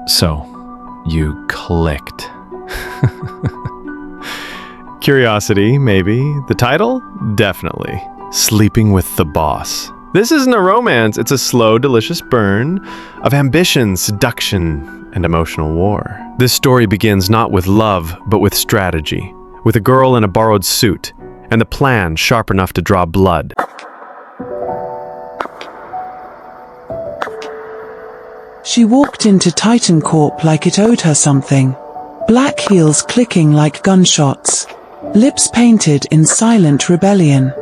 So, you clicked. Curiosity, maybe. The title? Definitely. Sleeping with the Boss. This isn't a romance, it's a slow, delicious burn of ambition, seduction, and emotional war. This story begins not with love, but with strategy, with a girl in a borrowed suit, and the plan sharp enough to draw blood. She walked into Titan Corp like it owed her something. Black heels clicking like gunshots. Lips painted in silent rebellion.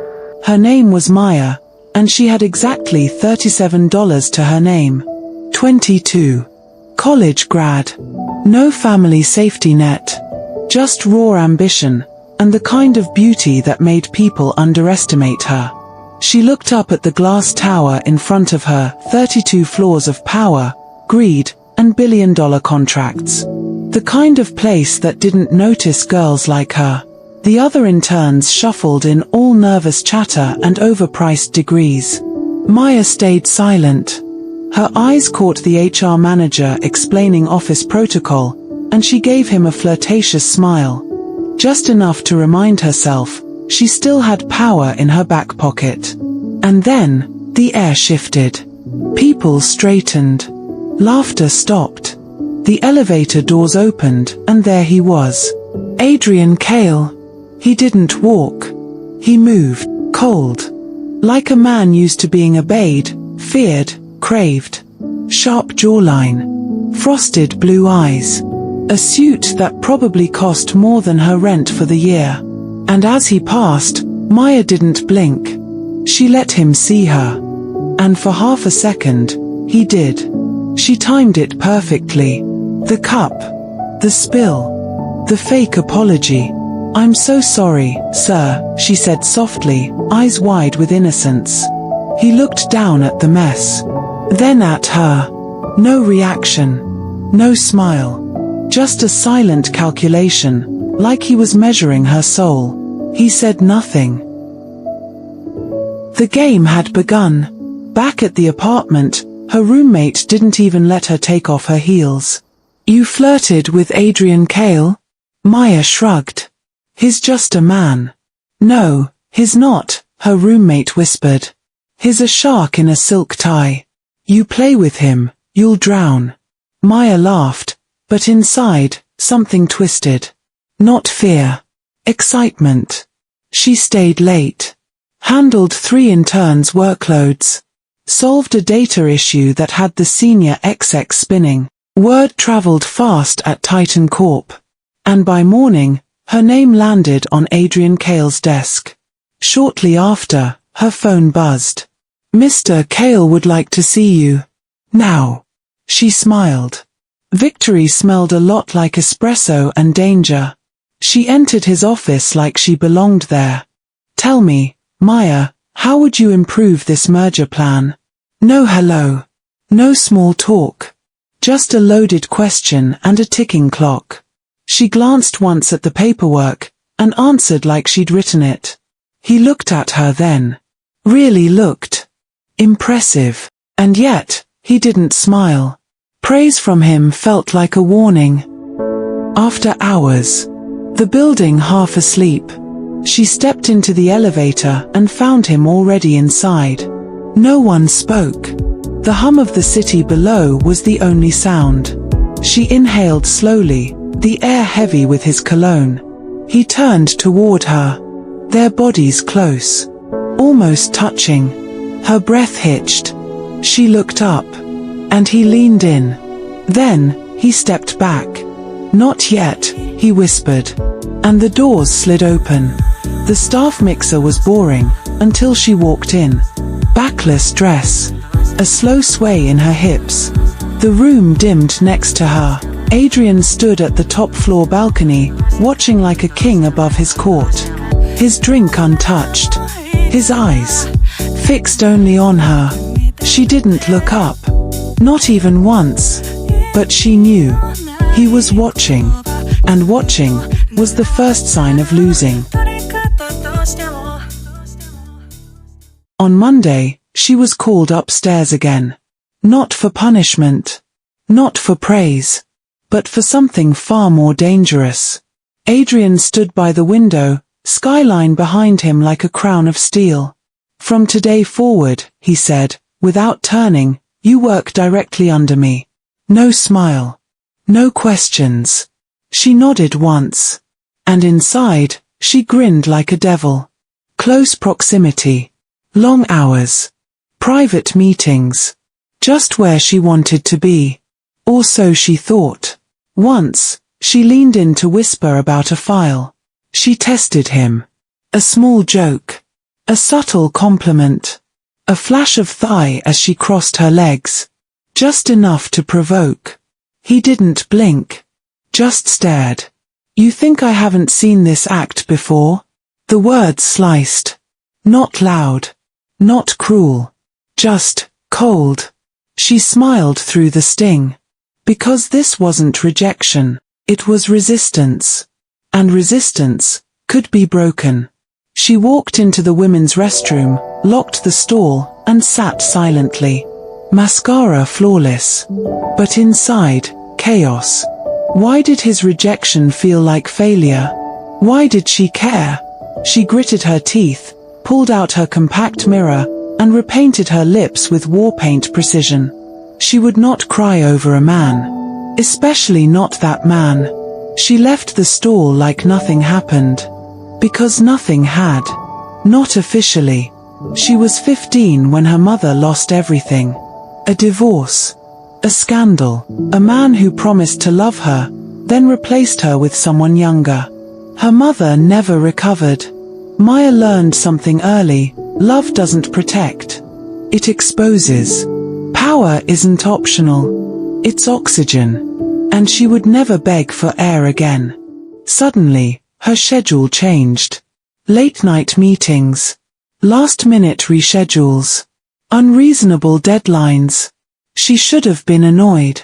Her name was Maya, and she had exactly $37 to her name. 22. College grad. No family safety net. Just raw ambition, and the kind of beauty that made people underestimate her. She looked up at the glass tower in front of her, 32 floors of power, greed, and billion-dollar contracts. The kind of place that didn't notice girls like her. The other interns shuffled in all nervous chatter and overpriced degrees. Maya stayed silent. Her eyes caught the HR manager explaining office protocol, and she gave him a flirtatious smile. Just enough to remind herself, she still had power in her back pocket. And then, the air shifted. People straightened. Laughter stopped. The elevator doors opened, and there he was. Adrian Kale. He didn't walk. He moved, cold. Like a man used to being obeyed, feared, craved. Sharp jawline. Frosted blue eyes. A suit that probably cost more than her rent for the year. And as he passed, Maya didn't blink. She let him see her. And for half a second, he did. She timed it perfectly. The cup. The spill. The fake apology. "I'm so sorry, sir," she said softly, eyes wide with innocence. He looked down at the mess. Then at her. No reaction. No smile. Just a silent calculation, like he was measuring her soul. He said nothing. The game had begun. Back at the apartment, her roommate didn't even let her take off her heels. "You flirted with Adrian Kale?" Maya shrugged. "He's just a man." "No, he's not," her roommate whispered. "He's a shark in a silk tie. You play with him, you'll drown." Maya laughed, but inside, something twisted. Not fear. Excitement. She stayed late. Handled 3 interns' workloads. Solved a data issue that had the senior exec spinning. Word traveled fast at Titan Corp. And by morning, her name landed on Adrian Kale's desk. Shortly after, her phone buzzed. "Mr. Kale would like to see you. Now." She smiled. Victory smelled a lot like espresso and danger. She entered his office like she belonged there. "Tell me, Maya, how would you improve this merger plan?" No hello. No small talk. Just a loaded question and a ticking clock. She glanced once at the paperwork, and answered like she'd written it. He looked at her then. Really looked. Impressive. And yet, he didn't smile. Praise from him felt like a warning. After hours. The building half asleep. She stepped into the elevator and found him already inside. No one spoke. The hum of the city below was the only sound. She inhaled slowly, the air heavy with his cologne. He turned toward her. Their bodies close. Almost touching. Her breath hitched. She looked up. And he leaned in. Then, he stepped back. "Not yet," he whispered. And the doors slid open. The staff mixer was boring, until she walked in. Backless dress. A slow sway in her hips. The room dimmed next to her. Adrian stood at the top floor balcony, watching like a king above his court. His drink untouched. His eyes fixed only on her. She didn't look up. Not even once. But she knew. He was watching. And watching was the first sign of losing. On Monday, she was called upstairs again. Not for punishment. Not for praise, but for something far more dangerous. Adrian stood by the window, skyline behind him like a crown of steel. "From today forward," he said, without turning, "you work directly under me." No smile. No questions. She nodded once. And inside, she grinned like a devil. Close proximity. Long hours. Private meetings. Just where she wanted to be. Or so she thought. Once, she leaned in to whisper about a file. She tested him. A small joke. A subtle compliment. A flash of thigh as she crossed her legs. Just enough to provoke. He didn't blink. Just stared. "You think I haven't seen this act before?" The words sliced. Not loud. Not cruel. Just cold. She smiled through the sting. Because this wasn't rejection. It was resistance. And resistance could be broken. She walked into the women's restroom, locked the stall, and sat silently. Mascara flawless. But inside, chaos. Why did his rejection feel like failure? Why did she care? She gritted her teeth, pulled out her compact mirror, and repainted her lips with war paint precision. She would not cry over a man. Especially not that man. She left the stall like nothing happened. Because nothing had. Not officially. She was 15 when her mother lost everything. A divorce. A scandal. A man who promised to love her, then replaced her with someone younger. Her mother never recovered. Maya learned something early. Love doesn't protect. It exposes. Power isn't optional. It's oxygen. And she would never beg for air again. Suddenly, her schedule changed. Late-night meetings. Last-minute reschedules. Unreasonable deadlines. She should have been annoyed.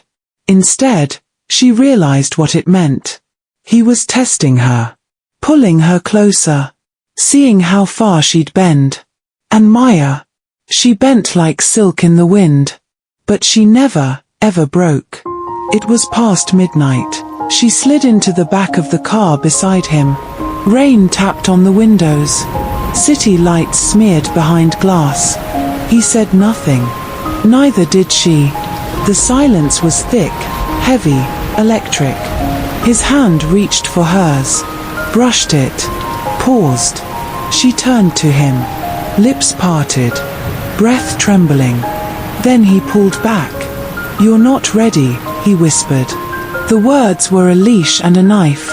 Instead, she realized what it meant. He was testing her. Pulling her closer. Seeing how far she'd bend. And Maya. She bent like silk in the wind. But she never, ever broke. It was past midnight. She slid into the back of the car beside him. Rain tapped on the windows. City lights smeared behind glass. He said nothing. Neither did she. The silence was thick, heavy, electric. His hand reached for hers. Brushed it. Paused. She turned to him. Lips parted. Breath trembling. Then he pulled back. "You're not ready," he whispered. The words were a leash and a knife.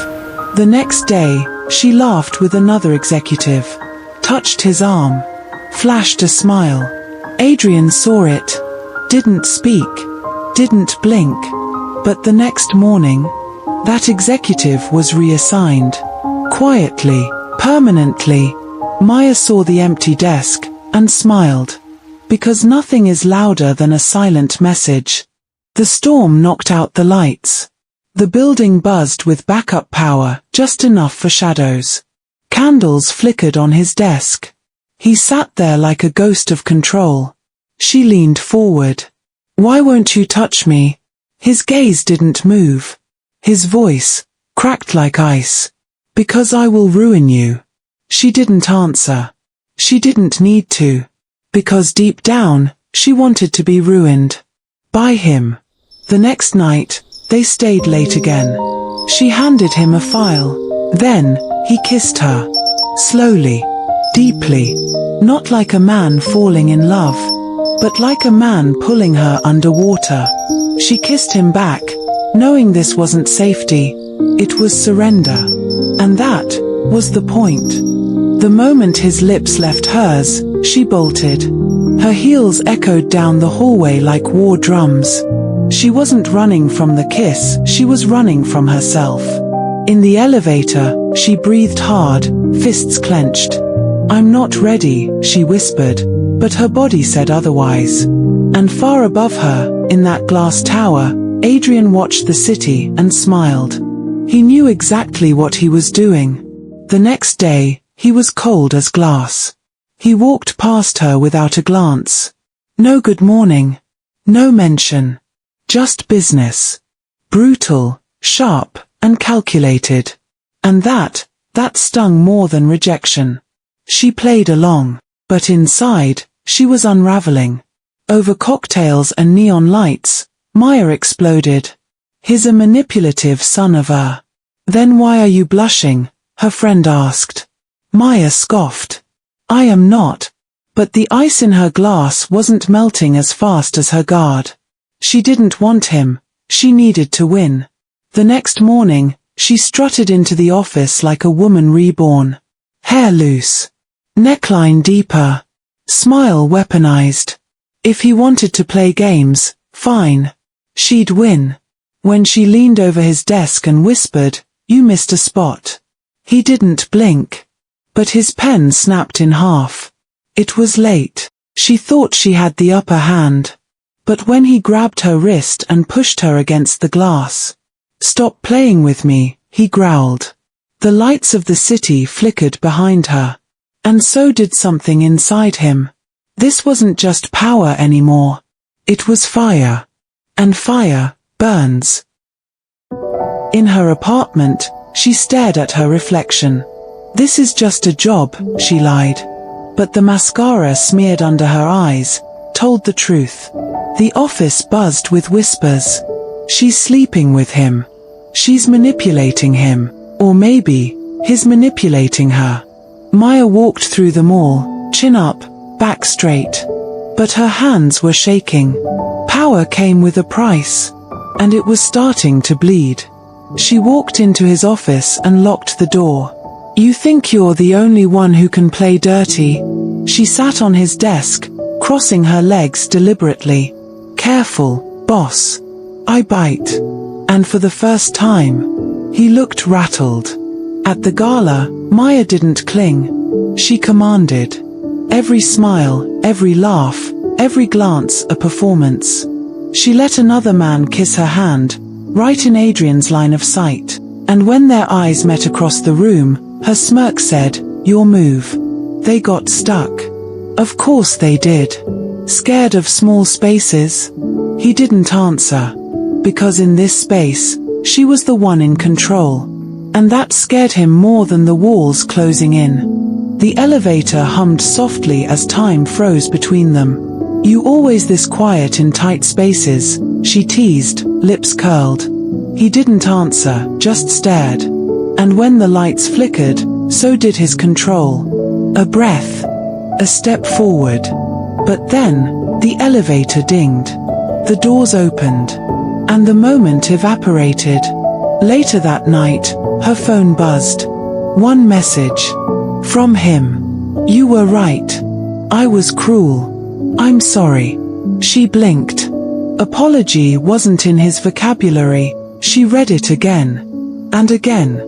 The next day, she laughed with another executive. Touched his arm. Flashed a smile. Adrian saw it. Didn't speak. Didn't blink. But the next morning, that executive was reassigned. Quietly, permanently. Maya saw the empty desk, and smiled. Because nothing is louder than a silent message. The storm knocked out the lights. The building buzzed with backup power, just enough for shadows. Candles flickered on his desk. He sat there like a ghost of control. She leaned forward. "Why won't you touch me?" His gaze didn't move. His voice cracked like ice. "Because I will ruin you." She didn't answer. She didn't need to. Because deep down, she wanted to be ruined. By him. The next night, they stayed late again. She handed him a file. Then, he kissed her. Slowly. Deeply. Not like a man falling in love. But like a man pulling her underwater. She kissed him back, knowing this wasn't safety. It was surrender. And that was the point. The moment his lips left hers, she bolted. Her heels echoed down the hallway like war drums. She wasn't running from the kiss, she was running from herself. In the elevator, she breathed hard, fists clenched. "I'm not ready," she whispered, but her body said otherwise. And far above her, in that glass tower, Adrian watched the city and smiled. He knew exactly what he was doing. The next day, he was cold as glass. He walked past her without a glance. No good morning. No mention. Just business. Brutal, sharp, and calculated. And that stung more than rejection. She played along, but inside, she was unraveling. Over cocktails and neon lights, Maya exploded. He's a manipulative son of a... Then why are you blushing? Her friend asked. Maya scoffed. I am not. But the ice in her glass wasn't melting as fast as her guard. She didn't want him. She needed to win. The next morning, she strutted into the office like a woman reborn. Hair loose. Neckline deeper. Smile weaponized. If he wanted to play games, fine. She'd win. When she leaned over his desk and whispered, "You missed a spot." He didn't blink. But his pen snapped in half. It was late. She thought she had the upper hand. But when he grabbed her wrist and pushed her against the glass. "Stop playing with me," he growled. The lights of the city flickered behind her. And so did something inside him. This wasn't just power anymore. It was fire. And fire burns. In her apartment, she stared at her reflection. This is just a job, she lied. But the mascara smeared under her eyes told the truth. The office buzzed with whispers. She's sleeping with him. She's manipulating him. Or maybe, he's manipulating her. Maya walked through the mall, chin up, back straight. But her hands were shaking. Power came with a price. And it was starting to bleed. She walked into his office and locked the door. You think you're the only one who can play dirty? She sat on his desk, crossing her legs deliberately. Careful, boss. I bite. And for the first time, he looked rattled. At the gala, Maya didn't cling. She commanded. Every smile, every laugh, every glance a performance. She let another man kiss her hand, right in Adrian's line of sight. And when their eyes met across the room, her smirk said, "Your move." They got stuck. Of course they did. Scared of small spaces? He didn't answer. Because in this space, she was the one in control. And that scared him more than the walls closing in. The elevator hummed softly as time froze between them. You always this quiet in tight spaces, she teased, lips curled. He didn't answer, just stared. And when the lights flickered, so did his control. A breath. A step forward. But then, the elevator dinged. The doors opened. And the moment evaporated. Later that night, her phone buzzed. One message. From him. You were right. I was cruel. I'm sorry. She blinked. Apology wasn't in his vocabulary. She read it again. And again.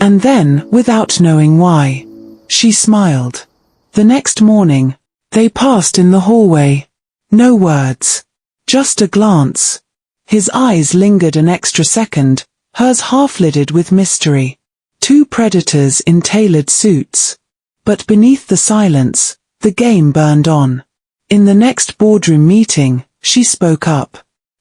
And then, without knowing why, she smiled. The next morning, they passed in the hallway. No words. Just a glance. His eyes lingered an extra second, hers half-lidded with mystery. Two predators in tailored suits. But beneath the silence, the game burned on. In the next boardroom meeting, she spoke up.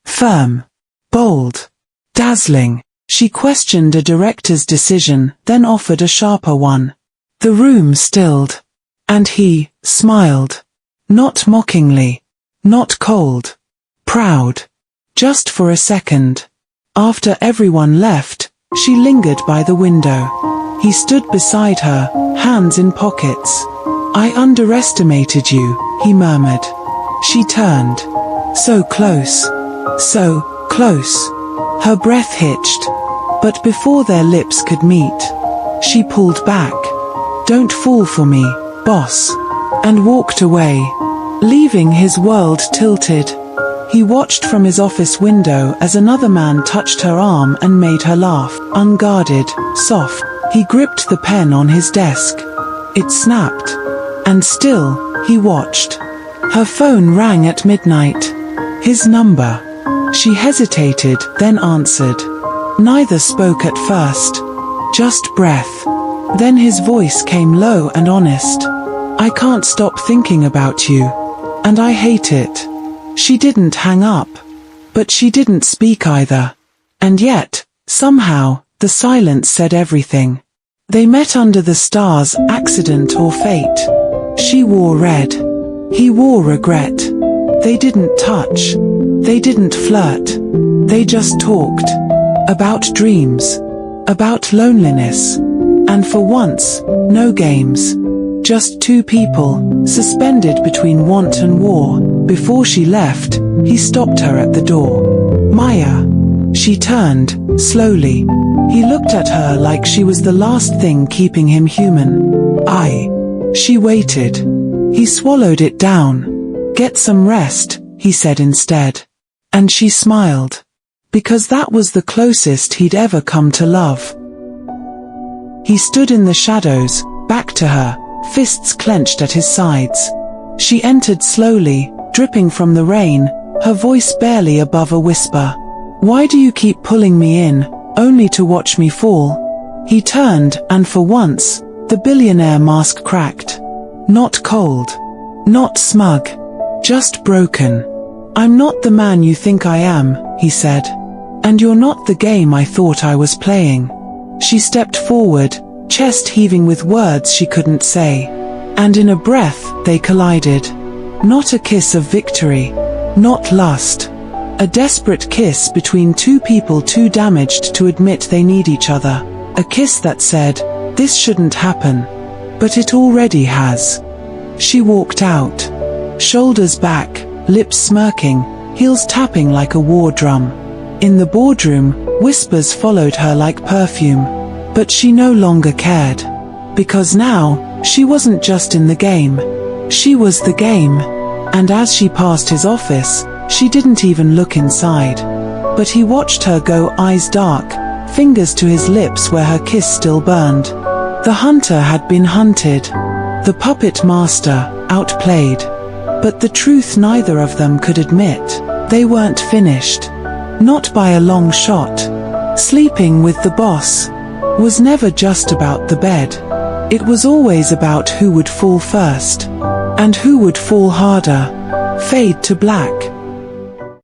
Firm. Bold. Dazzling. She questioned a director's decision, then offered a sharper one. The room stilled. And he smiled. Not mockingly. Not cold. Proud. Just for a second. After everyone left, she lingered by the window. He stood beside her, hands in pockets. I underestimated you, he murmured. She turned. So close. So close. Her breath hitched. But before their lips could meet, she pulled back. Don't fall for me, boss. And walked away, leaving his world tilted. He watched from his office window as another man touched her arm and made her laugh, unguarded, soft. He gripped the pen on his desk. It snapped. And still, he watched. Her phone rang at midnight. His number. She hesitated, then answered. Neither spoke at first. Just breath. Then his voice came low and honest. I can't stop thinking about you. And I hate it. She didn't hang up. But she didn't speak either. And yet, somehow, the silence said everything. They met under the stars, accident or fate. She wore red. He wore regret. They didn't touch. They didn't flirt. They just talked. About dreams. About loneliness. And for once, no games. Just two people, suspended between want and war. Before she left, he stopped her at the door. Maya. She turned, slowly. He looked at her like she was the last thing keeping him human. She waited. He swallowed it down. Get some rest, he said instead. And she smiled. Because that was the closest he'd ever come to love. He stood in the shadows, back to her, fists clenched at his sides. She entered slowly, dripping from the rain, her voice barely above a whisper. Why do you keep pulling me in, only to watch me fall? He turned, and for once, the billionaire mask cracked. Not cold. Not smug. Just broken. I'm not the man you think I am, he said. And you're not the game I thought I was playing. She stepped forward, chest heaving with words she couldn't say. And in a breath, they collided. Not a kiss of victory. Not lust. A desperate kiss between two people too damaged to admit they need each other. A kiss that said, this shouldn't happen. But it already has. She walked out. Shoulders back, lips smirking, heels tapping like a war drum. In the boardroom, whispers followed her like perfume. But she no longer cared. Because now, she wasn't just in the game. She was the game. And as she passed his office, she didn't even look inside. But he watched her go, eyes dark, fingers to his lips where her kiss still burned. The hunter had been hunted. The puppet master, outplayed. But the truth neither of them could admit. They weren't finished. Not by a long shot. Sleeping with the boss was never just about the bed. It was always about who would fall first. And who would fall harder. Fade to black.